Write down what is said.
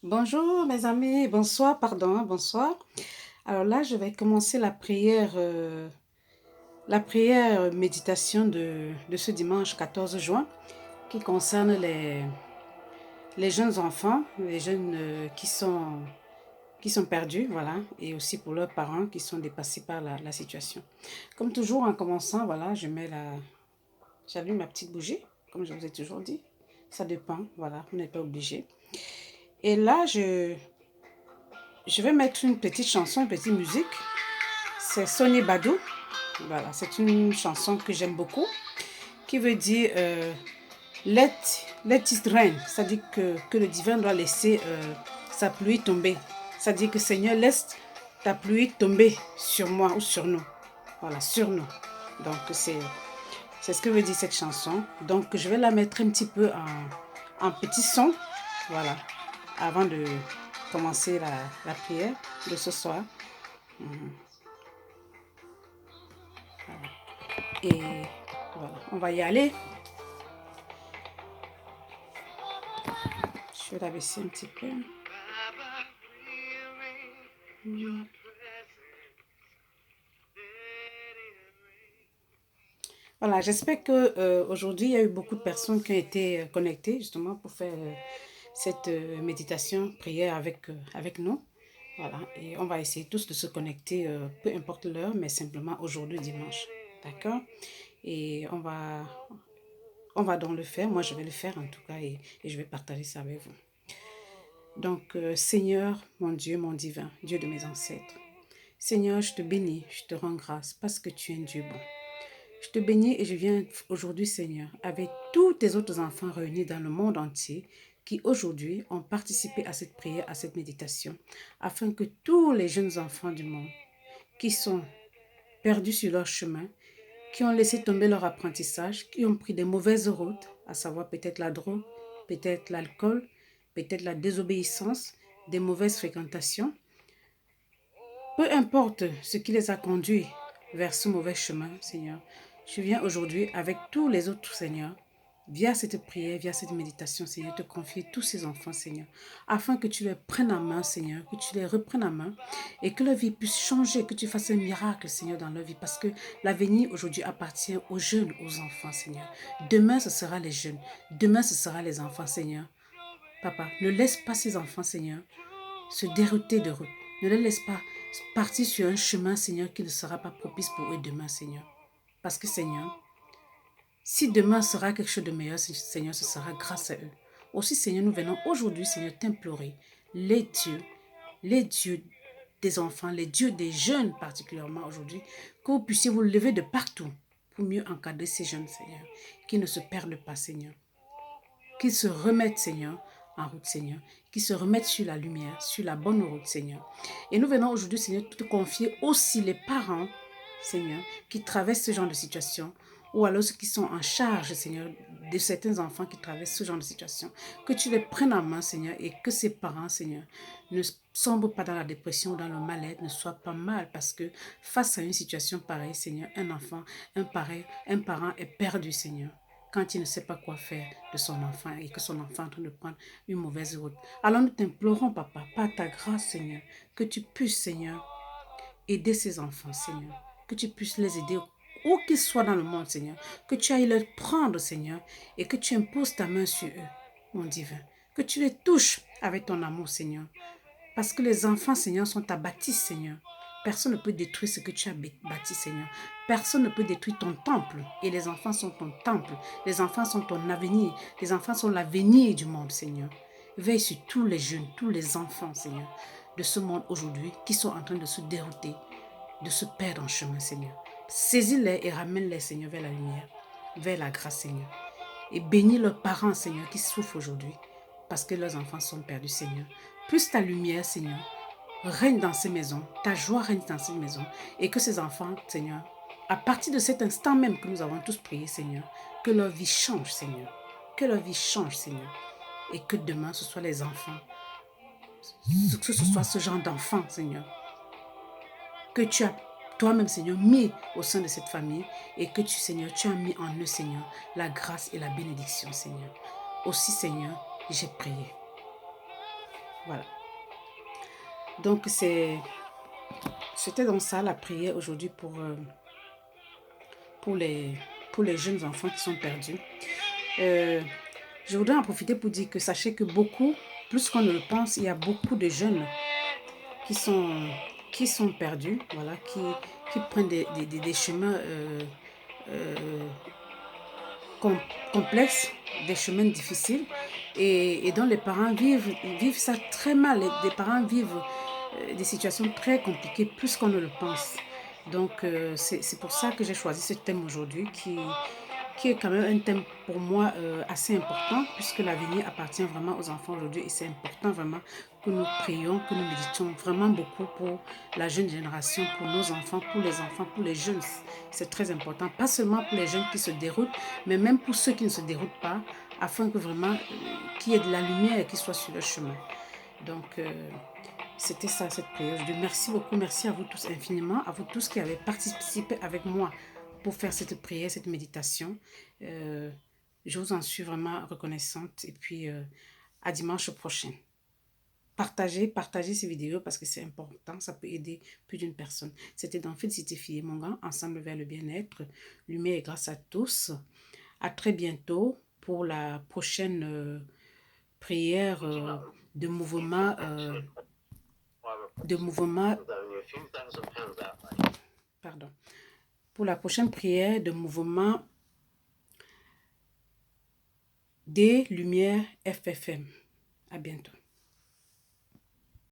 Bonjour mes amis, bonsoir, pardon, bonsoir. Alors là, je vais commencer la prière méditation de ce dimanche 14 juin qui concerne les jeunes enfants, les jeunes qui sont perdus, voilà, et aussi pour leurs parents qui sont dépassés par la situation. Comme toujours, en commençant, voilà, j'allume ma petite bougie, comme je vous ai toujours dit. Ça dépend, voilà, vous n'êtes pas obligé. Et là, je vais mettre une petite chanson, une petite musique. C'est Sonny Badou. Voilà, c'est une chanson que j'aime beaucoup, qui veut dire let, let it rain. C'est-à-dire que le divin doit laisser sa pluie tomber. C'est-à-dire que Seigneur, laisse ta pluie tomber sur moi ou sur nous. Voilà, sur nous. Donc, c'est ce que veut dire cette chanson. Donc, je vais la mettre un petit peu en petit son. Voilà, avant de commencer la prière de ce soir. Et voilà, on va y aller. Je vais la baisser un petit peu. Voilà, j'espère que aujourd'hui il y a eu beaucoup de personnes qui ont été connectées justement pour faire cette méditation, prière avec nous. Voilà, et on va essayer tous de se connecter, peu importe l'heure, mais simplement aujourd'hui dimanche. D'accord? Et on va donc le faire. Moi, je vais le faire en tout cas et je vais partager ça avec vous. Donc, Seigneur, mon Dieu, mon divin, Dieu de mes ancêtres. Seigneur, je te bénis, je te rends grâce parce que tu es un Dieu bon. Je te bénis et je viens aujourd'hui, Seigneur, avec tous tes autres enfants réunis dans le monde entier qui aujourd'hui ont participé à cette prière, à cette méditation, afin que tous les jeunes enfants du monde qui sont perdus sur leur chemin, qui ont laissé tomber leur apprentissage, qui ont pris des mauvaises routes, à savoir peut-être la drogue, peut-être l'alcool, peut-être la désobéissance, des mauvaises fréquentations, peu importe ce qui les a conduits vers ce mauvais chemin, Seigneur, je viens aujourd'hui avec tous les autres, Seigneur, via cette prière, via cette méditation, Seigneur, te confier tous ces enfants, Seigneur, afin que tu les prennes en main, Seigneur, que tu les reprennes en main et que leur vie puisse changer, que tu fasses un miracle, Seigneur, dans leur vie, parce que l'avenir aujourd'hui appartient aux jeunes, aux enfants, Seigneur. Demain, ce sera les jeunes. Demain, ce sera les enfants, Seigneur. Papa, ne laisse pas ces enfants, Seigneur, se dérouter de eux. Ne les laisse pas partir sur un chemin, Seigneur, qui ne sera pas propice pour eux demain, Seigneur. Parce que, Seigneur, si demain sera quelque chose de meilleur, Seigneur, ce sera grâce à eux. Aussi, Seigneur, nous venons aujourd'hui, Seigneur, t'implorer, les dieux des enfants, les dieux des jeunes particulièrement aujourd'hui, que vous puissiez vous lever de partout pour mieux encadrer ces jeunes, Seigneur, qui ne se perdent pas, Seigneur, qu'ils se remettent, Seigneur, en route, Seigneur, qu'ils se remettent sur la lumière, sur la bonne route, Seigneur. Et nous venons aujourd'hui, Seigneur, te confier aussi les parents, Seigneur, qui traversent ce genre de situation, ou alors ceux qui sont en charge, Seigneur, de certains enfants qui traversent ce genre de situation. Que tu les prennes en main, Seigneur, et que ces parents, Seigneur, ne sombrent pas dans la dépression ou dans le mal-être, ne soient pas mal, parce que face à une situation pareille, Seigneur, un enfant, un parent est perdu, Seigneur, quand il ne sait pas quoi faire de son enfant et que son enfant est en train de prendre une mauvaise route. Alors nous t'implorons, papa, par ta grâce, Seigneur, que tu puisses, Seigneur, aider ces enfants, Seigneur, que tu puisses les aider où qu'ils soient dans le monde, Seigneur, que tu ailles les prendre, Seigneur, et que tu imposes ta main sur eux, mon divin, que tu les touches avec ton amour, Seigneur, parce que les enfants, Seigneur, sont ta bâtisse, Seigneur. Personne ne peut détruire ce que tu as bâti, Seigneur. Personne ne peut détruire ton temple. Et les enfants sont ton temple. Les enfants sont ton avenir. Les enfants sont l'avenir du monde, Seigneur. Veille sur tous les jeunes, tous les enfants, Seigneur, de ce monde aujourd'hui qui sont en train de se dérouter, de se perdre en chemin, Seigneur. Saisis-les et ramène-les, Seigneur, vers la lumière, vers la grâce, Seigneur. Et bénis leurs parents, Seigneur, qui souffrent aujourd'hui parce que leurs enfants sont perdus, Seigneur. Plus ta lumière, Seigneur, règne dans ces maisons, ta joie règne dans ces maisons, et que ces enfants, Seigneur, à partir de cet instant même que nous avons tous prié, Seigneur, que leur vie change, Seigneur, que leur vie change, Seigneur, et que demain ce soit les enfants, que ce soit ce genre d'enfants, Seigneur, que tu as toi-même, Seigneur, mis au sein de cette famille, et que tu, Seigneur, tu as mis en eux, Seigneur, la grâce et la bénédiction, Seigneur. Aussi, Seigneur, j'ai prié. Voilà. Donc, c'était dans ça la prière aujourd'hui pour les, pour les jeunes enfants qui sont perdus. Euh, je voudrais en profiter pour dire que sachez que beaucoup, plus qu'on ne le pense, il y a beaucoup de jeunes qui sont, qui sont perdus, voilà, qui prennent des chemins euh, com complexes, des chemins difficiles et dont les parents vivent ça très mal. Les parents vivent des situations très compliquées plus qu'on ne le pense. Donc, c'est pour ça que j'ai choisi ce thème aujourd'hui qui est quand même un thème pour moi assez important puisque l'avenir appartient vraiment aux enfants aujourd'hui et c'est important vraiment que nous prions, que nous méditions vraiment beaucoup pour la jeune génération, pour nos enfants, pour les jeunes. C'est très important, pas seulement pour les jeunes qui se déroutent, mais même pour ceux qui ne se déroutent pas, afin que vraiment qu'il y ait de la lumière qui soit sur le chemin. Donc, c'était ça, cette prière aujourd'hui. Merci beaucoup, merci à vous tous infiniment, à vous tous qui avez participé avec moi pour faire cette prière, cette méditation. Euh, je vous en suis vraiment reconnaissante. Et puis, à dimanche prochain. Partagez ces vidéos parce que c'est important, ça peut aider plus d'une personne. C'était dans Félicité Filles et mon gars, ensemble vers le bien-être, lumière et grâce à tous. À très bientôt pour la prochaine prière de mouvement de mouvement, pardon, pour la prochaine prière de mouvement des Lumières FFM. À bientôt.